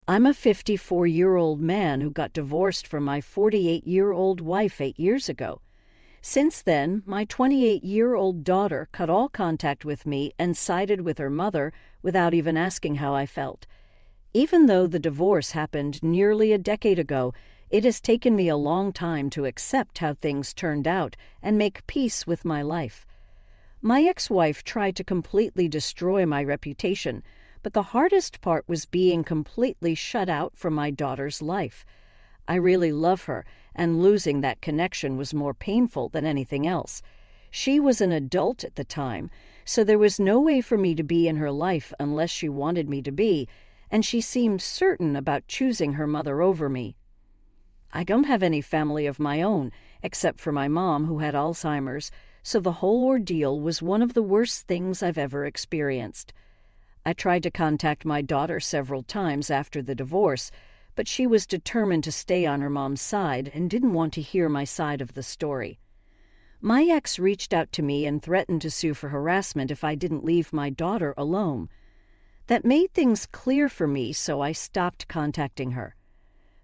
I'm a 54-year-old man who got divorced from my 48-year-old wife 8 years ago. Since then, my 28-year-old daughter cut all contact with me and sided with her mother without even asking how I felt. Even though the divorce happened nearly a decade ago, it has taken me a long time to accept how things turned out and make peace with my life. My ex-wife tried to completely destroy my reputation, but the hardest part was being completely shut out from my daughter's life. I really love her, and losing that connection was more painful than anything else. She was an adult at the time, so there was no way for me to be in her life unless she wanted me to be, and she seemed certain about choosing her mother over me. I don't have any family of my own, except for my mom who had Alzheimer's, so the whole ordeal was one of the worst things I've ever experienced. I tried to contact my daughter several times after the divorce, but she was determined to stay on her mom's side and didn't want to hear my side of the story. My ex reached out to me and threatened to sue for harassment if I didn't leave my daughter alone. That made things clear for me, so I stopped contacting her.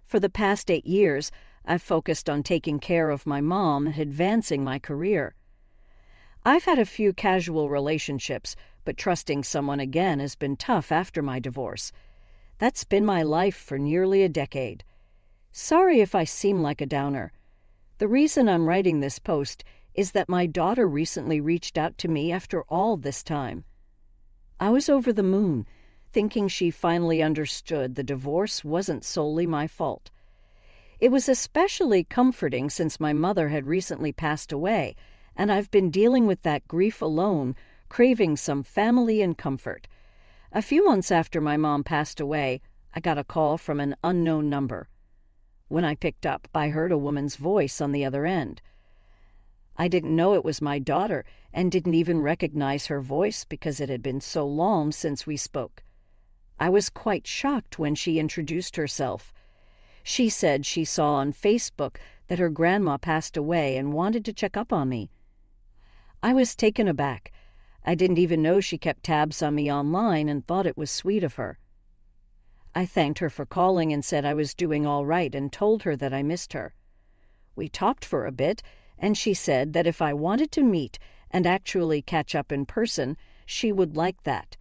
For the past 8 years, I've focused on taking care of my mom and advancing my career. I've had a few casual relationships, but trusting someone again has been tough after my divorce. That's been my life for nearly a decade. Sorry if I seem like a downer. The reason I'm writing this post is that my daughter recently reached out to me after all this time. I was over the moon, thinking she finally understood the divorce wasn't solely my fault. It was especially comforting since my mother had recently passed away, and I've been dealing with that grief alone, craving some family and comfort. A few months after my mom passed away, I got a call from an unknown number. When I picked up, I heard a woman's voice on the other end. I didn't know it was my daughter and didn't even recognize her voice because it had been so long since we spoke. I was quite shocked when she introduced herself. She said she saw on Facebook that her grandma passed away and wanted to check up on me. I was taken aback. I didn't even know she kept tabs on me online and thought it was sweet of her. I thanked her for calling and said I was doing all right and told her that I missed her. We talked for a bit, and she said that if I wanted to meet and actually catch up in person, she would like that.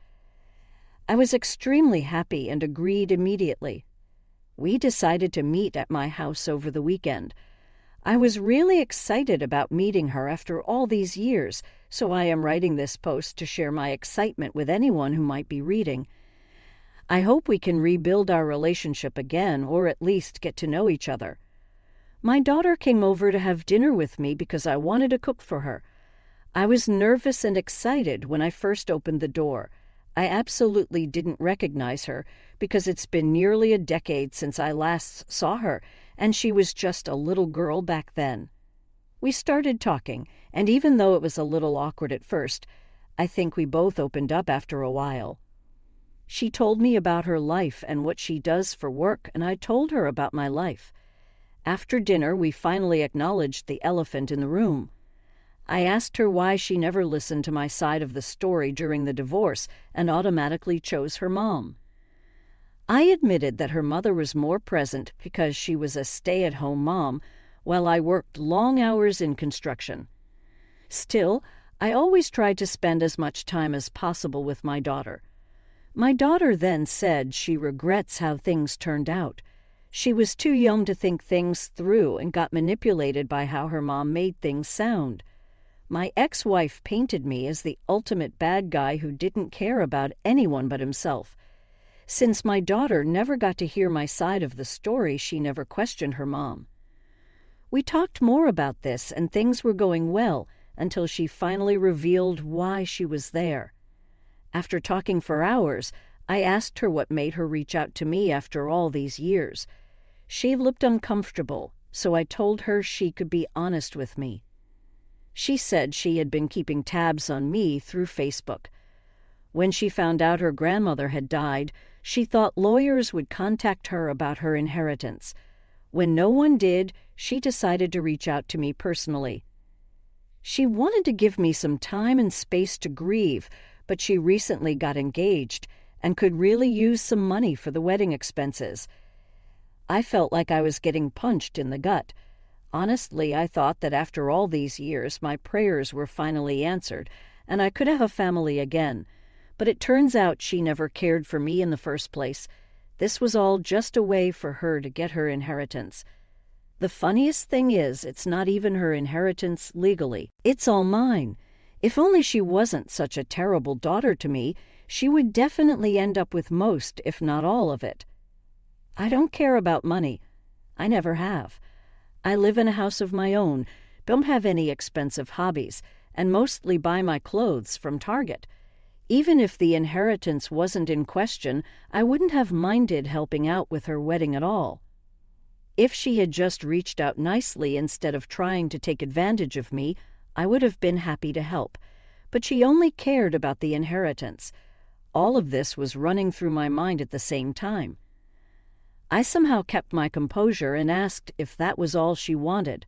I was extremely happy and agreed immediately. We decided to meet at my house over the weekend. I was really excited about meeting her after all these years, so I am writing this post to share my excitement with anyone who might be reading. I hope we can rebuild our relationship again, or at least get to know each other. My daughter came over to have dinner with me because I wanted to cook for her. I was nervous and excited when I first opened the door. I absolutely didn't recognize her because it's been nearly a decade since I last saw her, and she was just a little girl back then. We started talking, and even though it was a little awkward at first, I think we both opened up after a while. She told me about her life and what she does for work, and I told her about my life. After dinner, we finally acknowledged the elephant in the room. I asked her why she never listened to my side of the story during the divorce and automatically chose her mom. I admitted that her mother was more present because she was a stay-at-home mom while I worked long hours in construction. Still, I always tried to spend as much time as possible with my daughter. My daughter then said she regrets how things turned out. She was too young to think things through and got manipulated by how her mom made things sound. My ex-wife painted me as the ultimate bad guy who didn't care about anyone but himself. Since my daughter never got to hear my side of the story, she never questioned her mom. We talked more about this, and things were going well until she finally revealed why she was there. After talking for hours, I asked her what made her reach out to me after all these years. She looked uncomfortable, so I told her she could be honest with me. She said she had been keeping tabs on me through Facebook. When she found out her grandmother had died, she thought lawyers would contact her about her inheritance. When no one did, she decided to reach out to me personally. She wanted to give me some time and space to grieve, but she recently got engaged, and could really use some money for the wedding expenses. I felt like I was getting punched in the gut. Honestly, I thought that after all these years, my prayers were finally answered, and I could have a family again. But it turns out she never cared for me in the first place. This was all just a way for her to get her inheritance. The funniest thing is, it's not even her inheritance legally. It's all mine. If only she wasn't such a terrible daughter to me, she would definitely end up with most, if not all of it. I don't care about money. I never have. I live in a house of my own, don't have any expensive hobbies, and mostly buy my clothes from Target. Even if the inheritance wasn't in question, I wouldn't have minded helping out with her wedding at all. If she had just reached out nicely instead of trying to take advantage of me, I would have been happy to help. But she only cared about the inheritance. All of this was running through my mind at the same time. I somehow kept my composure and asked if that was all she wanted.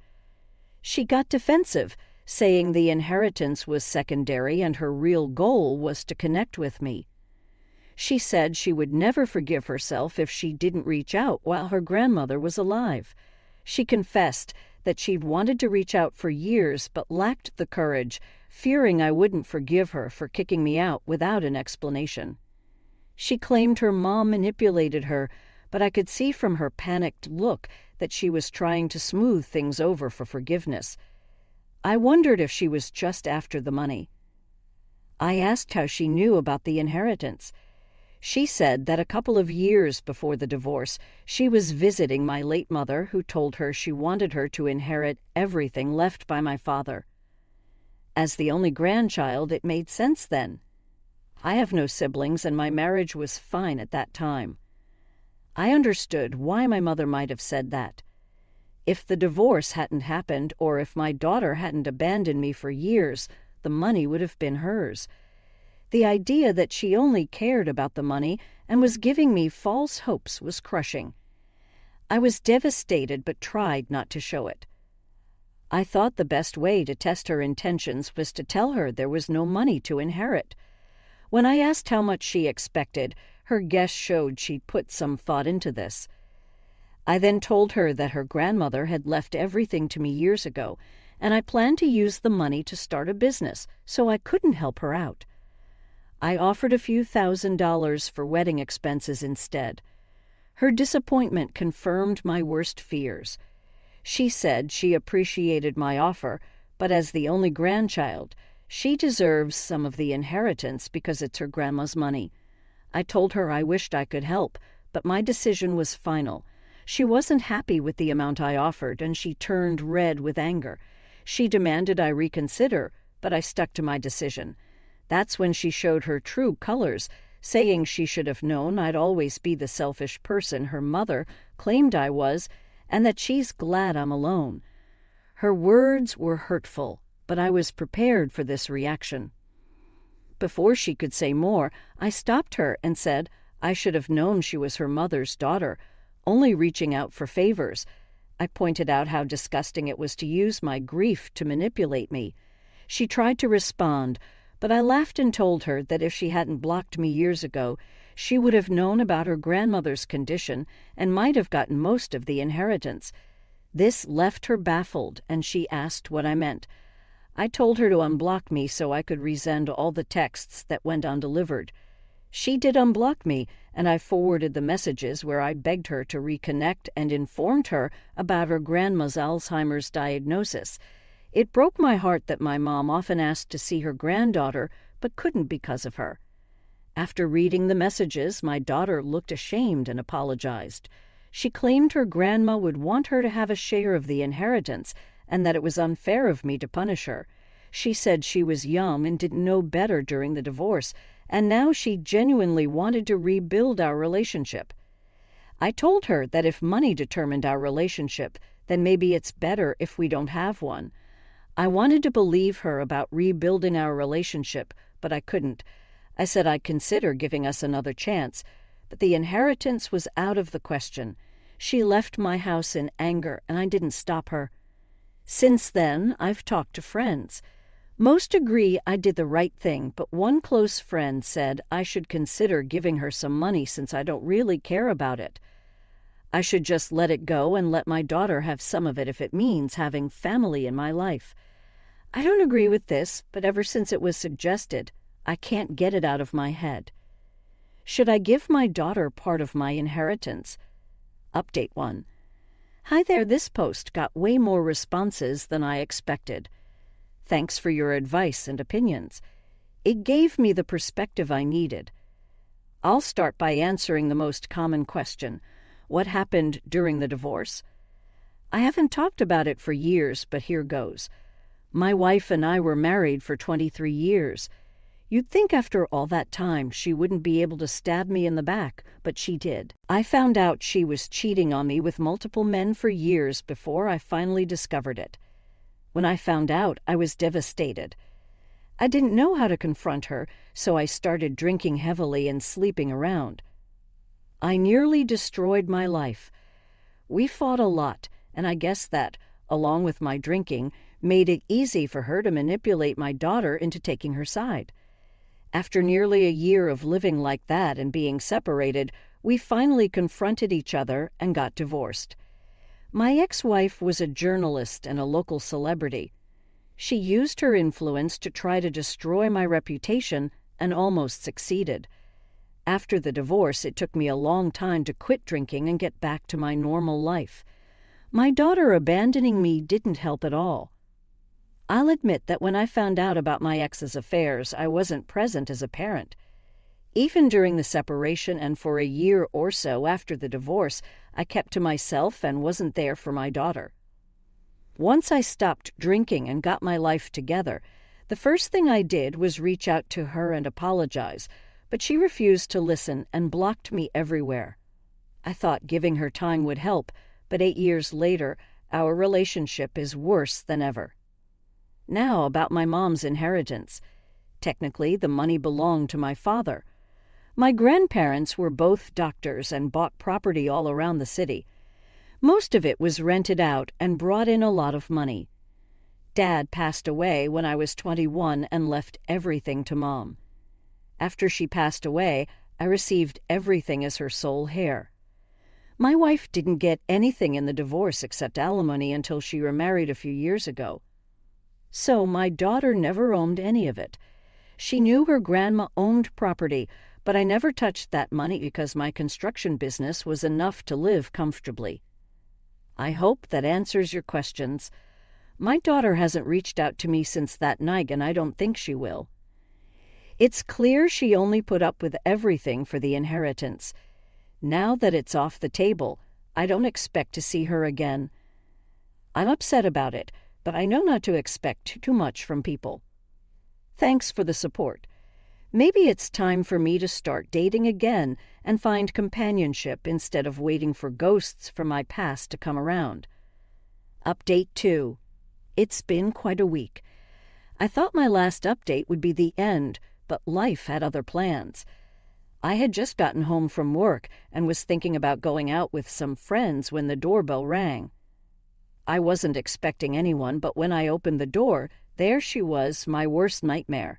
She got defensive, saying the inheritance was secondary and her real goal was to connect with me. She said she would never forgive herself if she didn't reach out while her grandmother was alive. She confessed that she'd wanted to reach out for years but lacked the courage, fearing I wouldn't forgive her for kicking me out without an explanation. She claimed her mom manipulated her, but I could see from her panicked look that she was trying to smooth things over for forgiveness. I wondered if she was just after the money. I asked how she knew about the inheritance. She said that a couple of years before the divorce, she was visiting my late mother, who told her she wanted her to inherit everything left by my father. As the only grandchild, it made sense then. I have no siblings, and my marriage was fine at that time. I understood why my mother might have said that. If the divorce hadn't happened, or if my daughter hadn't abandoned me for years, the money would have been hers. The idea that she only cared about the money and was giving me false hopes was crushing. I was devastated but tried not to show it. I thought the best way to test her intentions was to tell her there was no money to inherit. When I asked how much she expected, her guess showed she'd put some thought into this. I then told her that her grandmother had left everything to me years ago, and I planned to use the money to start a business, so I couldn't help her out. I offered a few $1,000s for wedding expenses instead. Her disappointment confirmed my worst fears. She said she appreciated my offer, but as the only grandchild, she deserves some of the inheritance because it's her grandma's money. I told her I wished I could help, but my decision was final. She wasn't happy with the amount I offered, and she turned red with anger. She demanded I reconsider, but I stuck to my decision. That's when she showed her true colors, saying she should have known I'd always be the selfish person her mother claimed I was, and that she's glad I'm alone. Her words were hurtful, but I was prepared for this reaction. Before she could say more, I stopped her and said I should have known she was her mother's daughter, only reaching out for favors. I pointed out how disgusting it was to use my grief to manipulate me. She tried to respond, but I laughed and told her that if she hadn't blocked me years ago, she would have known about her grandmother's condition and might have gotten most of the inheritance. This left her baffled, and she asked what I meant. I told her to unblock me so I could resend all the texts that went undelivered. She did unblock me, and I forwarded the messages where I begged her to reconnect and informed her about her grandma's Alzheimer's diagnosis. It broke my heart that my mom often asked to see her granddaughter, but couldn't because of her. After reading the messages, my daughter looked ashamed and apologized. She claimed her grandma would want her to have a share of the inheritance, and that it was unfair of me to punish her. She said she was young and didn't know better during the divorce, and now she genuinely wanted to rebuild our relationship. I told her that if money determined our relationship, then maybe it's better if we don't have one. I wanted to believe her about rebuilding our relationship, but I couldn't. I said I'd consider giving us another chance, but the inheritance was out of the question. She left my house in anger, and I didn't stop her. Since then, I've talked to friends. Most agree I did the right thing, but one close friend said I should consider giving her some money since I don't really care about it. I should just let it go and let my daughter have some of it if it means having family in my life. I don't agree with this, but ever since it was suggested, I can't get it out of my head. Should I give my daughter part of my inheritance? Update 1. Hi there, this post got way more responses than I expected. Thanks for your advice and opinions. It gave me the perspective I needed. I'll start by answering the most common question: what happened during the divorce? I haven't talked about it for years, but here goes. My wife and I were married for 23 years. You'd think after all that time she wouldn't be able to stab me in the back, but she did. I found out she was cheating on me with multiple men for years before I finally discovered it. When I found out, I was devastated. I didn't know how to confront her, so I started drinking heavily and sleeping around. I nearly destroyed my life. We fought a lot, and I guess that, along with my drinking, made it easy for her to manipulate my daughter into taking her side. After nearly a year of living like that and being separated, we finally confronted each other and got divorced. My ex-wife was a journalist and a local celebrity. She used her influence to try to destroy my reputation and almost succeeded. After the divorce, it took me a long time to quit drinking and get back to my normal life. My daughter abandoning me didn't help at all. I'll admit that when I found out about my ex's affairs, I wasn't present as a parent. Even during the separation and for a year or so after the divorce, I kept to myself and wasn't there for my daughter. Once I stopped drinking and got my life together, the first thing I did was reach out to her and apologize, but she refused to listen and blocked me everywhere. I thought giving her time would help, but 8 years later, our relationship is worse than ever. Now about my mom's inheritance. Technically, the money belonged to my father. My grandparents were both doctors and bought property all around the city. Most of it was rented out and brought in a lot of money. Dad passed away when I was 21 and left everything to Mom. After she passed away, I received everything as her sole heir. My wife didn't get anything in the divorce except alimony until she remarried a few years ago. So my daughter never owned any of it. She knew her grandma owned property, but I never touched that money because my construction business was enough to live comfortably. I hope that answers your questions. My daughter hasn't reached out to me since that night, and I don't think she will. It's clear she only put up with everything for the inheritance. Now that it's off the table, I don't expect to see her again. I'm upset about it, but I know not to expect too much from people. Thanks for the support. Maybe it's time for me to start dating again and find companionship instead of waiting for ghosts from my past to come around. Update 2. It's been quite a week. I thought my last update would be the end, but life had other plans. I had just gotten home from work and was thinking about going out with some friends when the doorbell rang. I wasn't expecting anyone, but when I opened the door, there she was, my worst nightmare.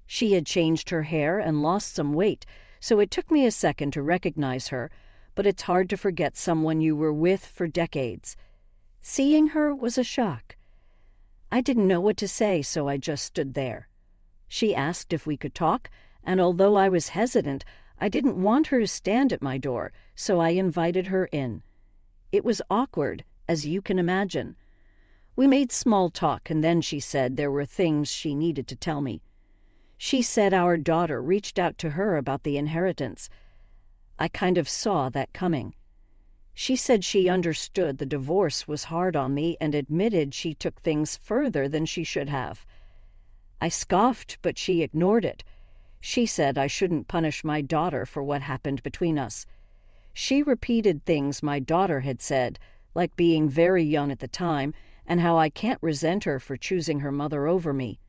She had changed her hair and lost some weight, so it took me a second to recognize her, but it's hard to forget someone you were with for decades. Seeing her was a shock. I didn't know what to say, so I just stood there. She asked if we could talk, and although I was hesitant, I didn't want her to stand at my door, so I invited her in. It was awkward, as you can imagine. We made small talk, and then she said there were things she needed to tell me. She said our daughter reached out to her about the inheritance. I kind of saw that coming. She said she understood the divorce was hard on me and admitted she took things further than she should have. I scoffed, but she ignored it. She said I shouldn't punish my daughter for what happened between us. She repeated things my daughter had said, like being very young at the time, and how I can't resent her for choosing her mother over me.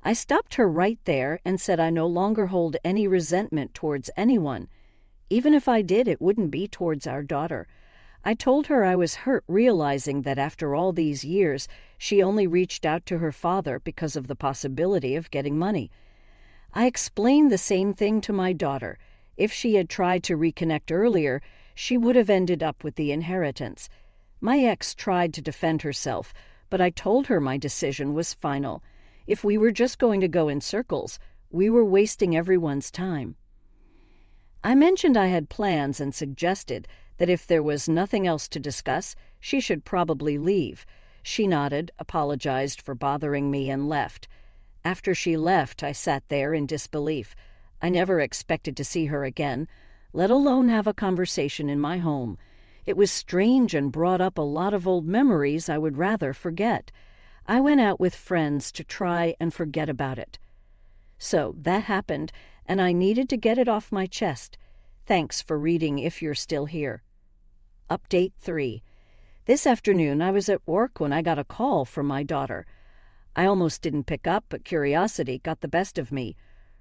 I stopped her right there and said I no longer hold any resentment towards anyone. Even if I did, it wouldn't be towards our daughter. I told her I was hurt realizing that after all these years, she only reached out to her father because of the possibility of getting money. I explained the same thing to my daughter. If she had tried to reconnect earlier, she would have ended up with the inheritance. My ex tried to defend herself, but I told her my decision was final. If we were just going to go in circles, we were wasting everyone's time. I mentioned I had plans and suggested that if there was nothing else to discuss, she should probably leave. She nodded, apologized for bothering me, and left. After she left, I sat there in disbelief. I never expected to see her again, let alone have a conversation in my home. It was strange and brought up a lot of old memories I would rather forget. I went out with friends to try and forget about it. So that happened, and I needed to get it off my chest. Thanks for reading if you're still here. Update 3. This afternoon I was at work when I got a call from my daughter. I almost didn't pick up, but curiosity got the best of me.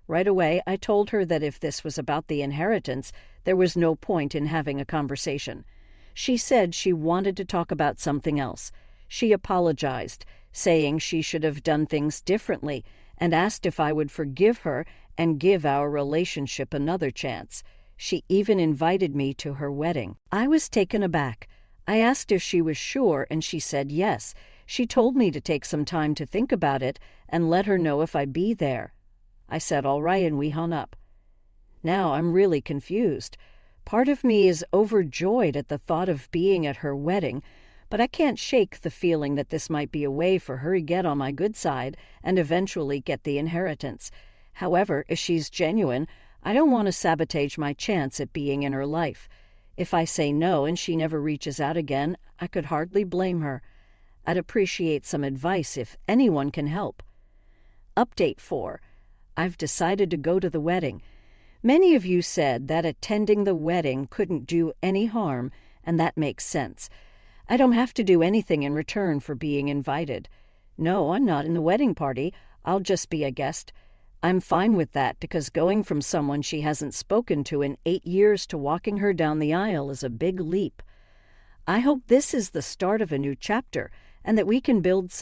Right away, I told her that if this was about the inheritance, there was no point in having a conversation. She said she wanted to talk about something else. She apologized, saying she should have done things differently, and asked if I would forgive her and give our relationship another chance. She even invited me to her wedding. I was taken aback. I asked if she was sure, and she said yes. She told me to take some time to think about it and let her know if I'd be there. I said all right, and we hung up. Now I'm really confused. Part of me is overjoyed at the thought of being at her wedding, but I can't shake the feeling that this might be a way for her to get on my good side and eventually get the inheritance. However, if she's genuine, I don't want to sabotage my chance at being in her life. If I say no and she never reaches out again, I could hardly blame her. I'd appreciate some advice if anyone can help. Update 4. I've decided to go to the wedding. Many of you said that attending the wedding couldn't do any harm, and that makes sense. I don't have to do anything in return for being invited. No, I'm not in the wedding party. I'll just be a guest. I'm fine with that because going from someone she hasn't spoken to in 8 years to walking her down the aisle is a big leap. I hope this is the start of a new chapter and that we can build some